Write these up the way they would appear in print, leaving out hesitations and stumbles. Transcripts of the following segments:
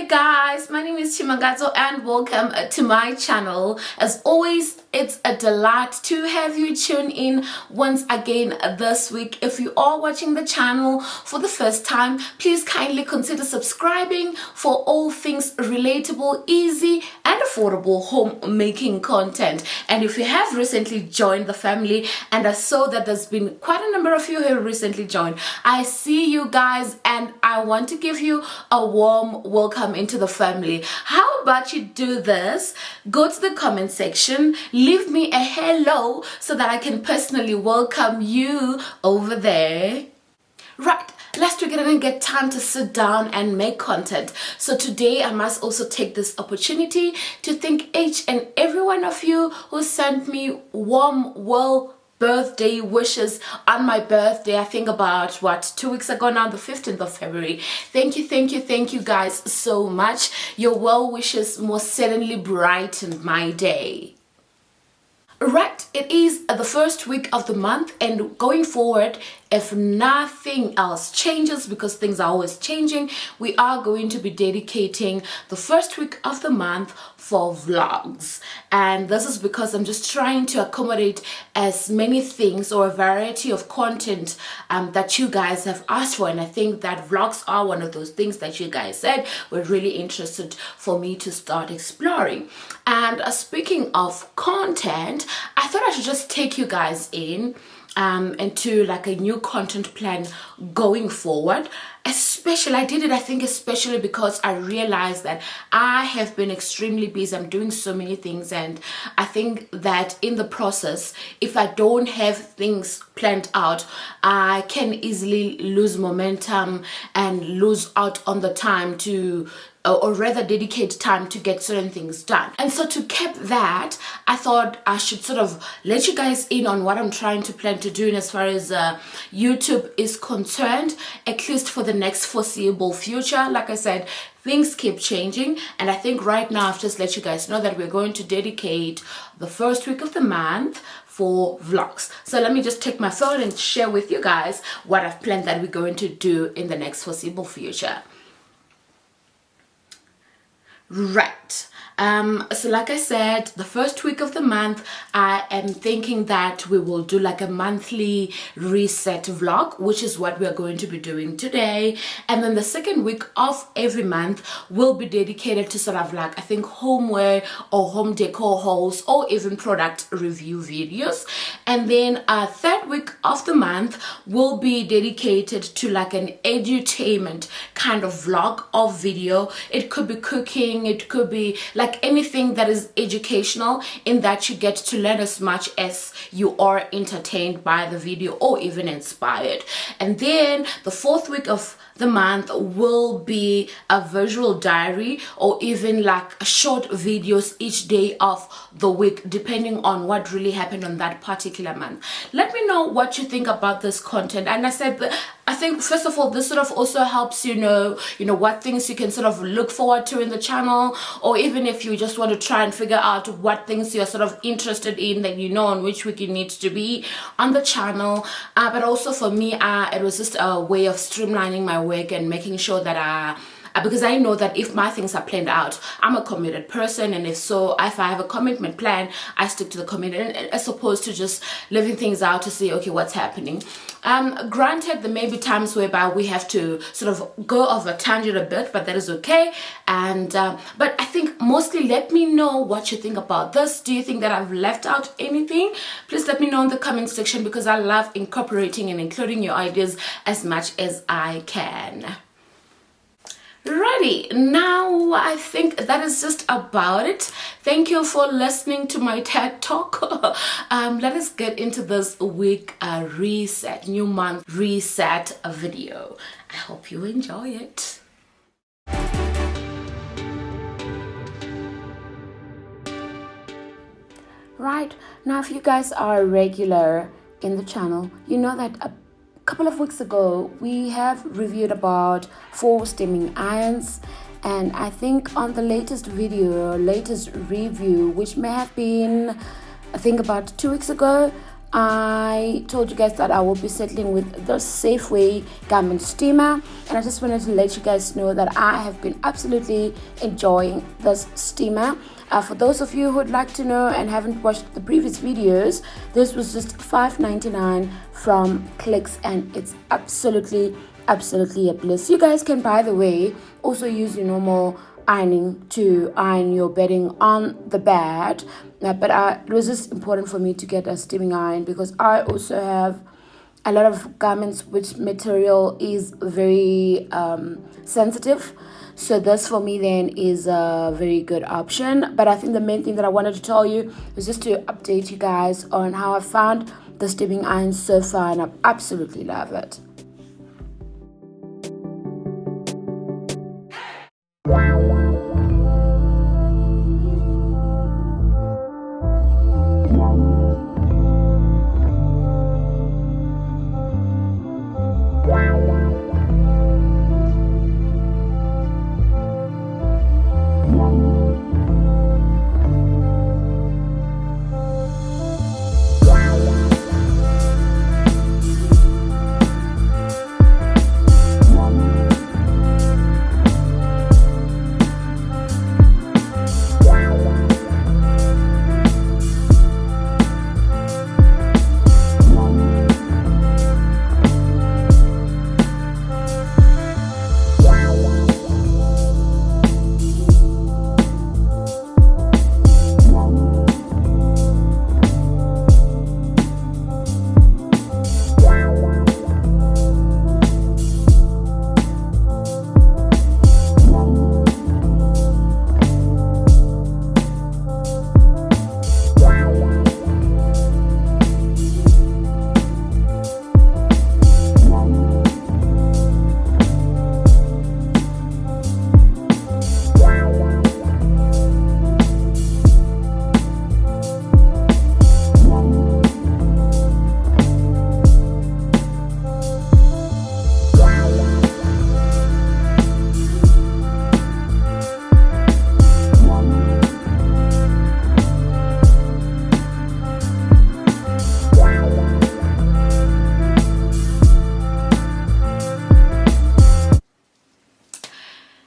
Hey guys, my name is Chimangazo and welcome to my channel. As always, it's a delight to have you tune in once again this week. If you are watching the channel for the first time, please kindly consider subscribing for all things relatable, easy and affordable homemaking content. And if you have recently joined the family, and I saw that there's been quite a number of you who recently joined, I see you guys and I want to give you a warm welcome into the family. How about you do this? Go to the comment section, leave me a hello so that I can personally welcome you over there. Right, last week I didn't get time to sit down and make content, so today I must also take this opportunity to thank each and every one of you who sent me warm birthday wishes on my birthday. I think about 2 weeks ago now, the 15th of February. Thank you guys so much. Your well wishes most certainly brightened my day. Right, it is the first week of the month, and going forward, if nothing else changes, because things are always changing, we are going to be dedicating the first week of the month for vlogs. And this is because I'm just trying to accommodate as many things or a variety of content that you guys have asked for. And I think that vlogs are one of those things that you guys said were really interested for me to start exploring. And speaking of content, I thought I should just take you guys in into like a new content plan going forward. Especially, I did it, I think, especially because I realized that I have been extremely busy. I'm doing so many things, and I think that in the process, if I don't have things planned out, I can easily lose momentum and lose out on the time to or rather dedicate time to get certain things done. And so to cap that, I thought I should sort of let you guys in on what I'm trying to plan to do as far as YouTube is concerned, at least for the next foreseeable future. Like I said, things keep changing, and I think right now I've just let you guys know that we're going to dedicate the first week of the month for vlogs. So let me just take my phone and share with you guys what I've planned that we're going to do in the next foreseeable future. Right. So like I said, the first week of the month, I am thinking that we will do like a monthly reset vlog, which is what we are going to be doing today. And then the second week of every month will be dedicated to sort of like, I think, homeware or home decor hauls or even product review videos. And then a third week of the month will be dedicated to like an edutainment kind of vlog or video. It could be cooking, it could be like anything that is educational, in that you get to learn as much as you are entertained by the video or even inspired. And then the fourth week of the month will be a visual diary or even like short videos each day of the week, depending on what really happened on that particular month. Let me know what you think about this content. And I think first of all, this sort of also helps you know what things you can sort of look forward to in the channel, or even if you just want to try and figure out what things you're sort of interested in, that you know on which week you need to be on the channel. But also for me, it was just a way of streamlining my work and making sure that because I know that if my things are planned out, I'm a committed person, and if I have a commitment plan, I stick to the commitment, as opposed to just living things out to see, okay, what's happening. Granted, there may be times whereby we have to sort of go off a tangent a bit, but that is okay. And but I think mostly, let me know what you think about this. Do you think that I've left out anything? Please let me know in the comment section, because I love incorporating and including your ideas as much as I can. Righty, now I think that is just about it. Thank you for listening to my TED Talk. Let us get into this week reset, new month reset video. I hope you enjoy it. Right, now if you guys are regular in the channel, you know that a couple of weeks ago we have reviewed about 4 steaming irons, and I think on the latest review, which may have been I think about 2 weeks ago, I told you guys that I will be settling with the Safeway garment steamer, and I just wanted to let you guys know that I have been absolutely enjoying this steamer. For those of you who would like to know and haven't watched the previous videos, this was just $5.99 from Clicks, and it's absolutely a bliss. You guys can, by the way, also use your normal ironing to iron your bedding on the bed, but it was just important for me to get a steaming iron because I also have a lot of garments which material is very sensitive. So this for me then is a very good option. But I think the main thing that I wanted to tell you was just to update you guys on how I found the steaming iron so far, and I absolutely love it.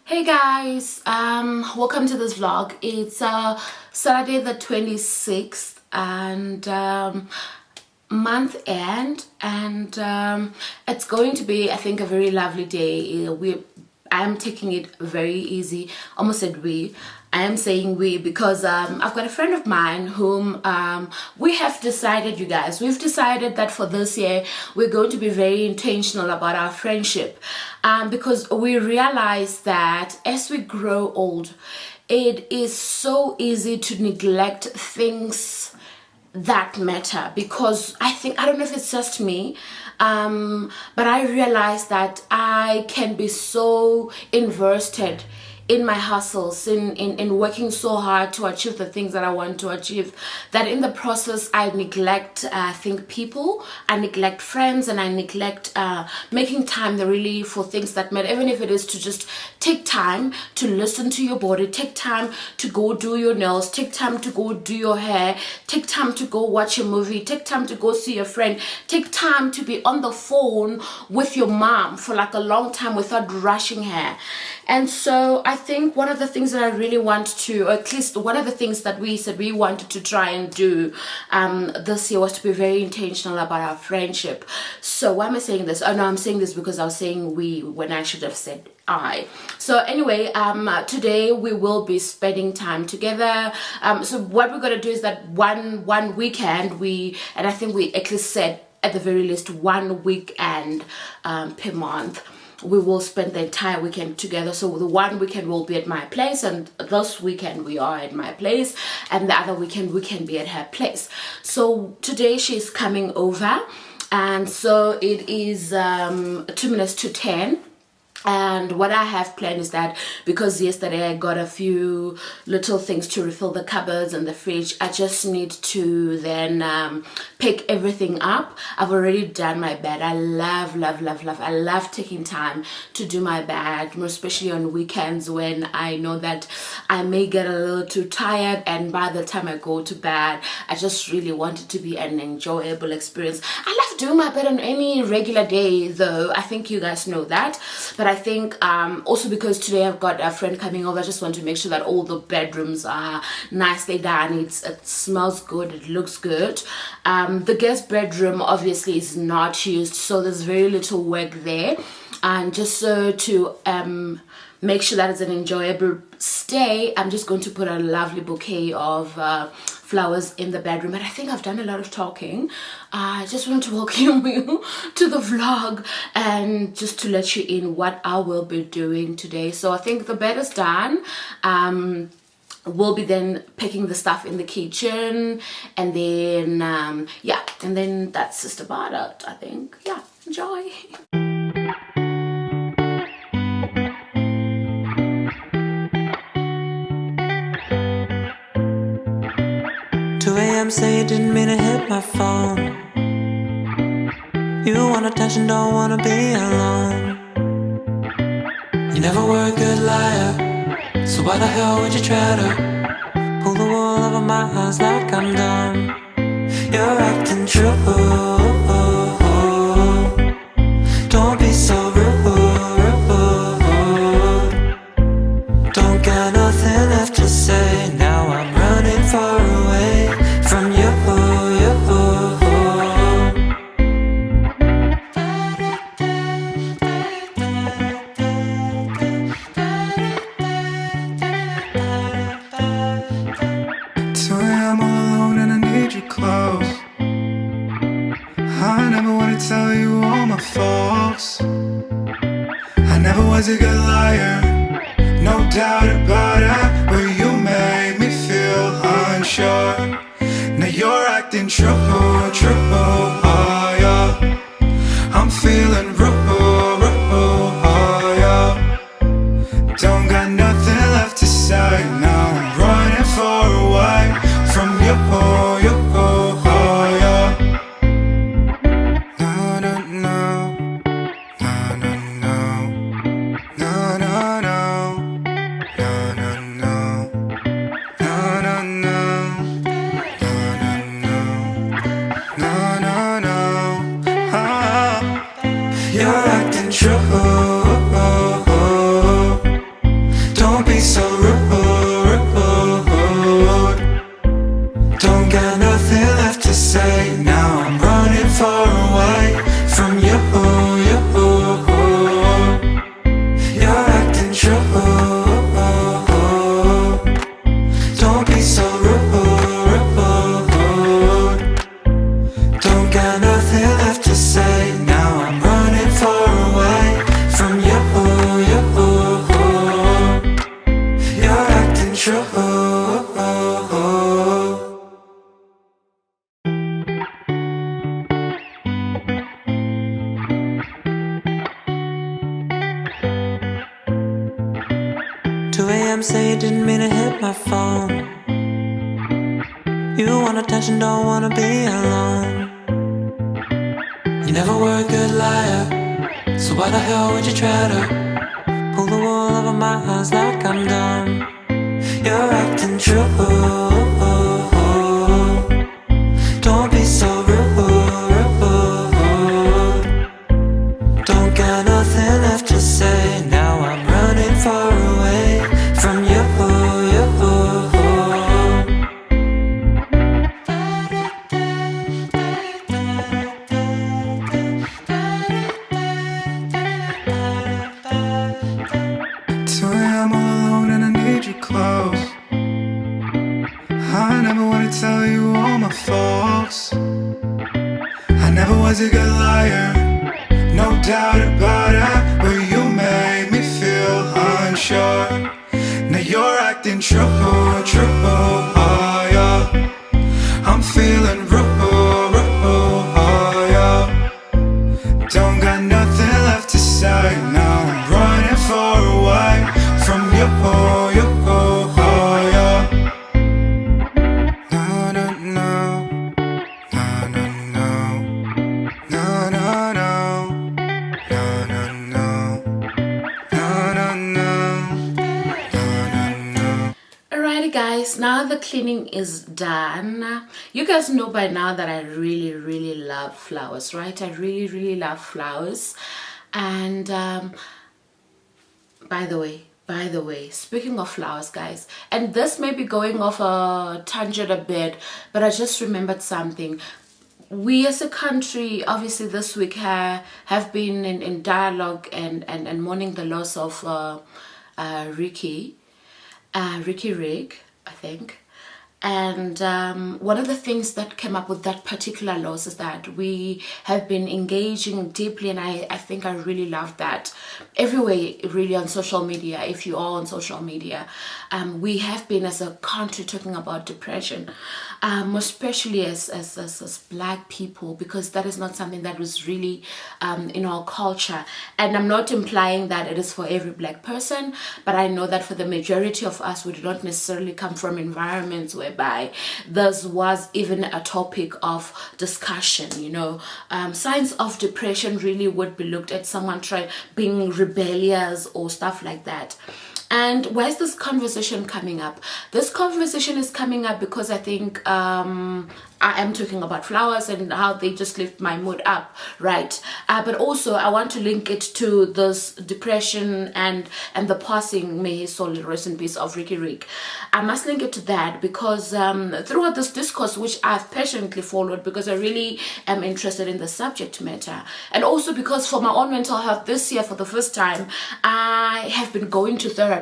Hey guys, welcome to this vlog. It's Saturday the 26th and month end, and it's going to be, I think, a very lovely day. I am taking it very easy. Almost said we. I am saying we because I've got a friend of mine whom we have decided, you guys, we've decided that for this year we're going to be very intentional about our friendship, because we realize that as we grow old, it is so easy to neglect things that matter. Because I don't know if it's just me, but I realize that I can be so invested in my hustles, in working so hard to achieve the things that I want to achieve, that in the process I neglect people, I neglect friends, and I neglect making time really for things that matter, even if it is to just take time to listen to your body, take time to go do your nails, take time to go do your hair, take time to go watch a movie, take time to go see a friend, take time to be on the phone with your mom for like a long time without rushing her. And so I think one of the things that I really want to, or at least one of the things that we said we wanted to try and do this year, was to be very intentional about our friendship. So why am I saying this? Oh no, I'm saying this because I was saying we when I should have said I. So anyway, today we will be spending time together. So what we're gonna do is that one weekend and I think we at least said at the very least 1 weekend per month, we will spend the entire weekend together. So the one weekend will be at my place, and this weekend we are at my place, and the other weekend we can be at her place. So today she's coming over, and so it is 2 minutes to 10. And what I have planned is that because yesterday I got a few little things to refill the cupboards and the fridge, I just need to then pick everything up. I've already done my bed. I love taking time to do my bed, more especially on weekends when I know that I may get a little too tired, and by the time I go to bed, I just really want it to be an enjoyable experience. I love doing my bed on any regular day though. I think you guys know that. But I think also because today I've got a friend coming over, I just want to make sure that all the bedrooms are nicely done. It smells good, it looks good. The guest bedroom obviously is not used, so there's very little work there. And just so to make sure that it's an enjoyable stay, I'm just going to put a lovely bouquet of flowers in the bedroom. And I think I've done a lot of talking. I just want to welcome you to the vlog and just to let you in what I will be doing today. So I think the bed is done. We'll be then picking the stuff in the kitchen, and then yeah, and then that's just about it, I think. Yeah, enjoy. 2 a.m. say you didn't mean to hit my phone. You want attention, don't wanna be alone. You never were a good liar, so why the hell would you try to pull the wool over my eyes like I'm dumb? You're acting true. Don't be so rude. Don't got nothing left to say. Now I'm running far away from you. So I'm all alone and I need your clothes. I never wanna tell you all my faults. I never was a good liar, no doubt about it, but you made me feel unsure. Now you're acting true, oh yeah. I'm feeling rude, oh yeah. Don't got nothing left to say. Now I'm running far away from you, oh yeah. No, no, no. No, no, no. No, no, no. No, no, no. No, no, no. No, no, no. Ah, you're acting true. Don't be so rude. Don't got nothing left to say. Now I'm running far away from you. You're acting true. Don't be so rude. Don't got nothing left to say. Now I'm running far away from you. You're acting true. 2 a.m. say you didn't mean to hit my phone. You want attention, don't wanna be alone. You never were a good liar, so why the hell would you try to pull the wool over my eyes like I'm dumb? You're acting true. Don't be so rude. Don't got nothing left to say. Now I'm running far away from you. So I'm all alone and I need your clothes. I never wanna tell you all my faults. I never was a good liar, no doubt about it, but you made me feel unsure. Now you're acting true, oh yeah. I'm feeling rude, oh yeah. Don't got nothing left to say. Now I'm running guys, now the cleaning is done. You guys know by now that I really love flowers, right? I really love flowers. And by the way, speaking of flowers, guys, and this may be going off a tangent a bit, but I just remembered something. We as a country, obviously this week have been in dialogue and mourning the loss of Ricky Rigg, I think. And one of the things that came up with that particular loss is that we have been engaging deeply, and I think I really love that everywhere, really, on social media. If you are on social media, we have been as a country talking about depression, especially as Black people, because that is not something that was really in our culture. And I'm not implying that it is for every Black person, but I know that for the majority of us, we do not necessarily come from environments whereby this was even a topic of discussion. Signs of depression really would be looked at someone being rebellious or stuff like that. And why is this conversation coming up? This conversation is coming up because I think I am talking about flowers and how they just lift my mood up, right? But also I want to link it to this depression and the passing, may his soul rest in peace, of Ricky Rigg. I must link it to that because throughout this discourse, which I've passionately followed because I really am interested in the subject matter, and also because for my own mental health this year, for the first time, I have been going to therapy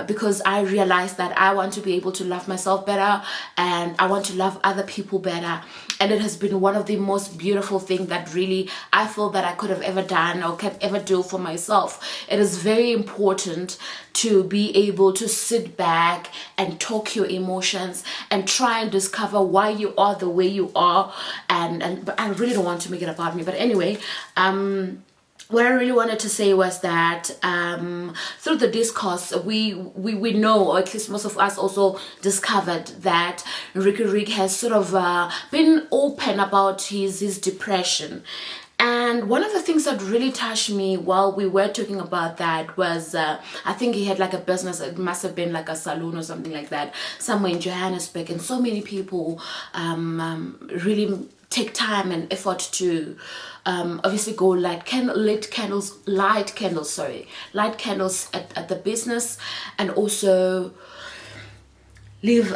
because I realized that I want to be able to love myself better and I want to love other people better. And it has been one of the most beautiful things that really I feel that I could have ever done or could ever do for myself. It is very important to be able to sit back and talk your emotions and try and discover why you are the way you are. But I really don't want to make it about me. But anyway, what I really wanted to say was that through the discourse, we know, or at least most of us also discovered, that Ricky Rigg has sort of been open about his depression. And one of the things that really touched me while we were talking about that was, I think he had like a business, it must have been like a salon or something like that, somewhere in Johannesburg. And so many people really take time and effort to obviously go light candles at the business, and also leave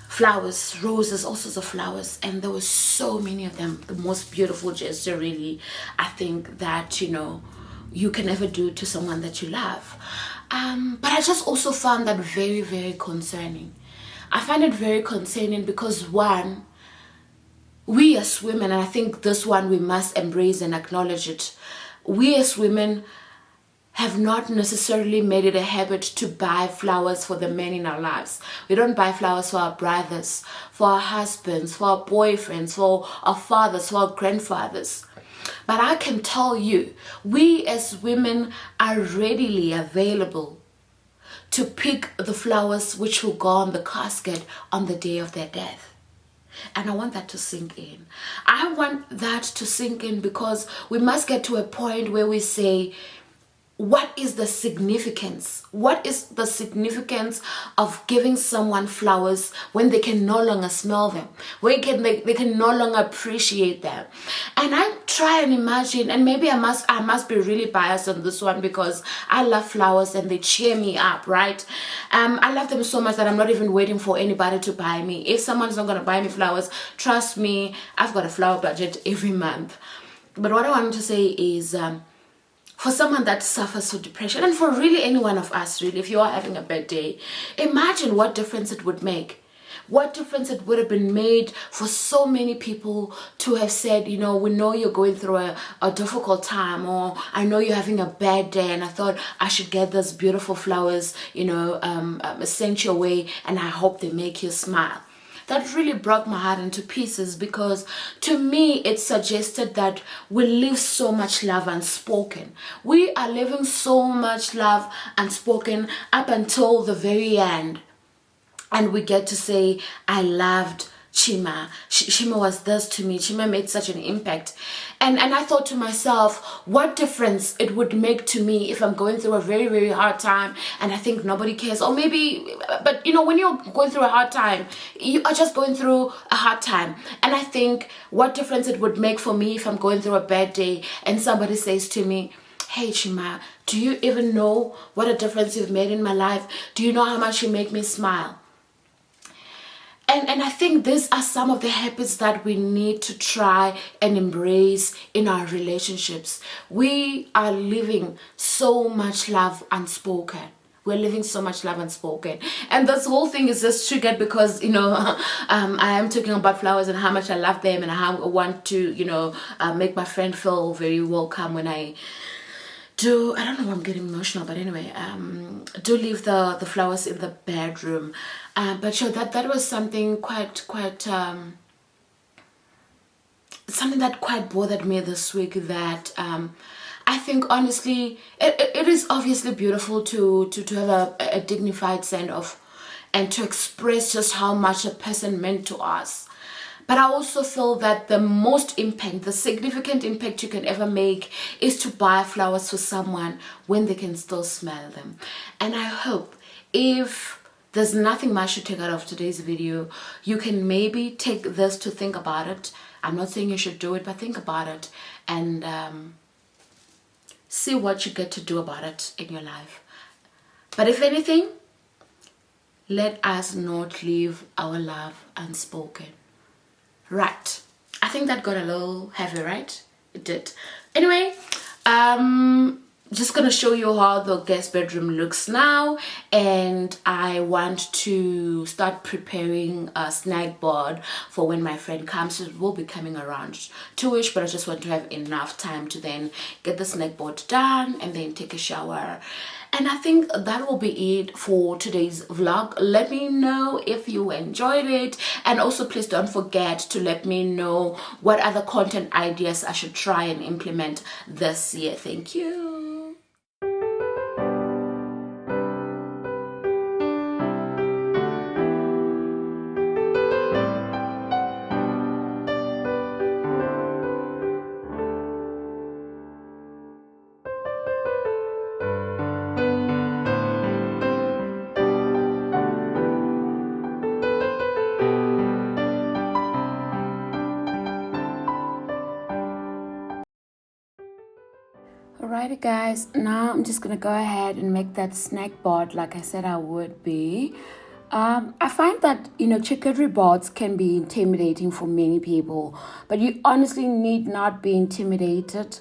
flowers, roses, all sorts of flowers. And there were so many of them. The most beautiful gesture, really, I think, that you can ever do to someone that you love. But I just also found that very concerning. I find it very concerning because, one, we as women, and I think this one we must embrace and acknowledge it, we as women have not necessarily made it a habit to buy flowers for the men in our lives. We don't buy flowers for our brothers, for our husbands, for our boyfriends, for our fathers, for our grandfathers. But I can tell you, we as women are readily available to pick the flowers which will go on the casket on the day of their death. And I want that to sink in. I want that to sink in because we must get to a point where we say, what is the significance? What is the significance of giving someone flowers when they can no longer smell them? When they can no longer appreciate them? And I try and imagine, and maybe I must be really biased on this one because I love flowers and they cheer me up, right? I love them so much that I'm not even waiting for anybody to buy me. If someone's not going to buy me flowers, trust me, I've got a flower budget every month. But what I wanted to say is, for someone that suffers from depression, and for really any one of us, really, if you are having a bad day, imagine what difference it would make. What difference it would have been made for so many people to have said, we know you're going through a difficult time, or I know you're having a bad day, and I thought I should get those beautiful flowers, sent your way, and I hope they make you smile. That really broke my heart into pieces because to me it suggested that we live so much love unspoken. We are living so much love unspoken up until the very end. And we get to say, I loved Chima was this to me. Chima made such an impact. And I thought to myself, what difference it would make to me if I'm going through a very, very hard time and I think nobody cares. Or maybe, but when you're going through a hard time, you are just going through a hard time. And I think what difference it would make for me if I'm going through a bad day and somebody says to me, hey Chima, do you even know what a difference you've made in my life? Do you know how much you make me smile? And I think these are some of the habits that we need to try and embrace in our relationships. We are living so much love unspoken. We're living so much love unspoken. And this whole thing is just triggered because, I am talking about flowers and how much I love them and how I want to, make my friend feel very welcome when I do. I don't know why I'm getting emotional, but anyway, do leave the flowers in the bedroom. But sure, that was something quite something that quite bothered me this week. That I think honestly, it is obviously beautiful to have a dignified send off and to express just how much a person meant to us. But I also feel that the most impact, the significant impact you can ever make is to buy flowers for someone when they can still smell them. And I hope if there's nothing much to take out of today's video, you can maybe take this to think about it. I'm not saying you should do it, but think about it and see what you get to do about it in your life. But if anything, let us not leave our love unspoken. Right, I think that got a little heavy, right? It did. Anyway, just gonna show you how the guest bedroom looks now, and I want to start preparing a snack board for when my friend comes. It will be coming around 2ish, but I just want to have enough time to then get the snack board done and then take a shower. And I think that will be it for today's vlog. Let me know if you enjoyed it, and also please don't forget to let me know what other content ideas I should try and implement this year. Thank you. Alrighty guys, now I'm just gonna go ahead and make that snack board like I said I would be. I find that charcuterie boards can be intimidating for many people, but you honestly need not be intimidated,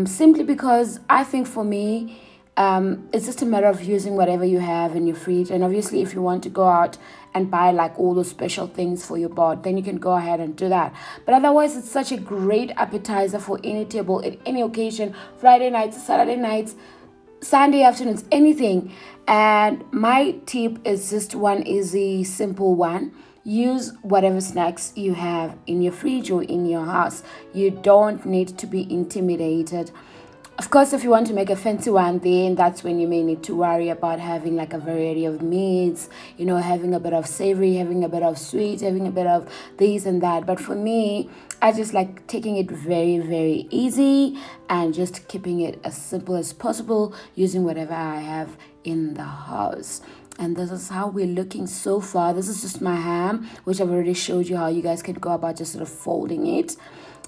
simply because I think for me it's just a matter of using whatever you have in your fridge. And obviously if you want to go out and buy like all those special things for your board, then you can go ahead and do that. But otherwise, it's such a great appetizer for any table at any occasion: Friday nights, Saturday nights, Sunday afternoons, anything. And my tip is just one easy simple one: use whatever snacks you have in your fridge or in your house. You don't need to be intimidated. Of course, if you want to make a fancy one, then that's when you may need to worry about having like a variety of meats, having a bit of savory, having a bit of sweet, having a bit of this and that. But for me, I just like taking it very, very easy and just keeping it as simple as possible, using whatever I have in the house. And this is how we're looking so far. This is just my ham, which I've already showed you how you guys can go about just sort of folding it.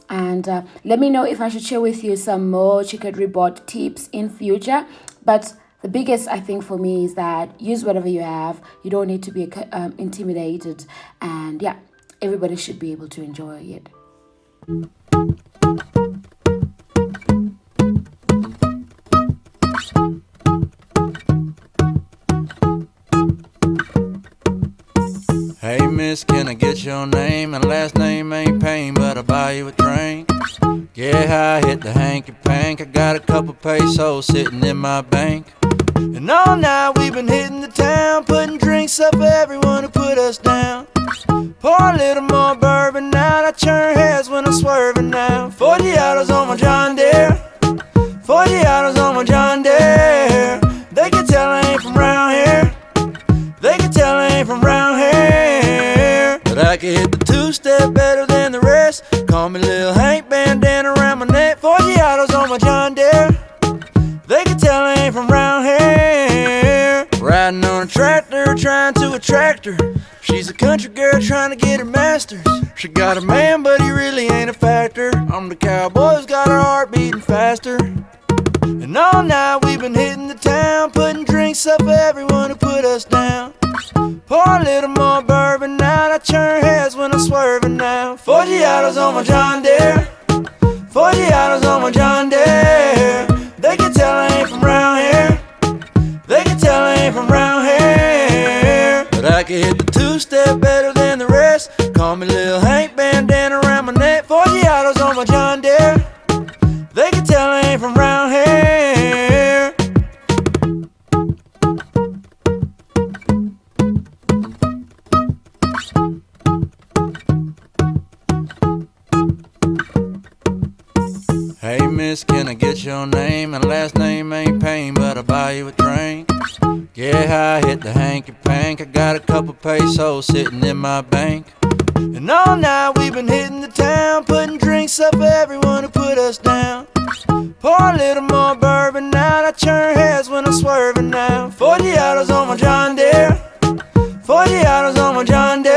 And let me know if I should share with you some more charcuterie board tips in future. But the biggest, I think, for me is that use whatever you have. You don't need to be intimidated. And yeah, everybody should be able to enjoy it. Hey miss, can I get your name? And last name ain't Payne, but I'll buy you a drink. Yeah, I hit the hanky pank. I got a couple pesos sitting in my bank. And all night we've been hitting the town, putting drinks up for everyone who put us down. Pour a little more bourbon out, I turn heads when I'm swerving now. 40 hours on my John Deere, 40 hours on my John Deere. They can tell I ain't from round here, they can tell I ain't from round here, but I can hit the two-step better than the rest. Call me Lil Hank, bandana around my neck. 40 autos on my John Deere. They can tell I ain't from round here. Riding on a tractor, trying to attract her. She's a country girl trying to get her masters. She got a man, but he really ain't a factor. I'm the cowboy who's got her heart beating faster. And all night we've been hitting the town, putting drinks up for everyone who put us down. Pour a little more bourbon out, I turn heads when I'm swerving now. 40 autos on my John Deere. 40 autos on my John Deere. They can tell I ain't from round here. They can tell I ain't from round here. But I can hit the two-step better than the rest. Call me Lil Hank, bandana around my neck. 40 autos on my John Deere. They can tell I ain't from round here. Hey miss, can I get your name? And last name ain't Payne, but I'll buy you a drink. Yeah, I hit the hanky-pank. I got a couple pesos sitting in my bank. And all night we've been hitting the town, putting drinks up for everyone who put us down. Pour a little more bourbon out, I turn heads when I'm swerving now. 40 autos on my John Deere. 40 autos on my John Deere.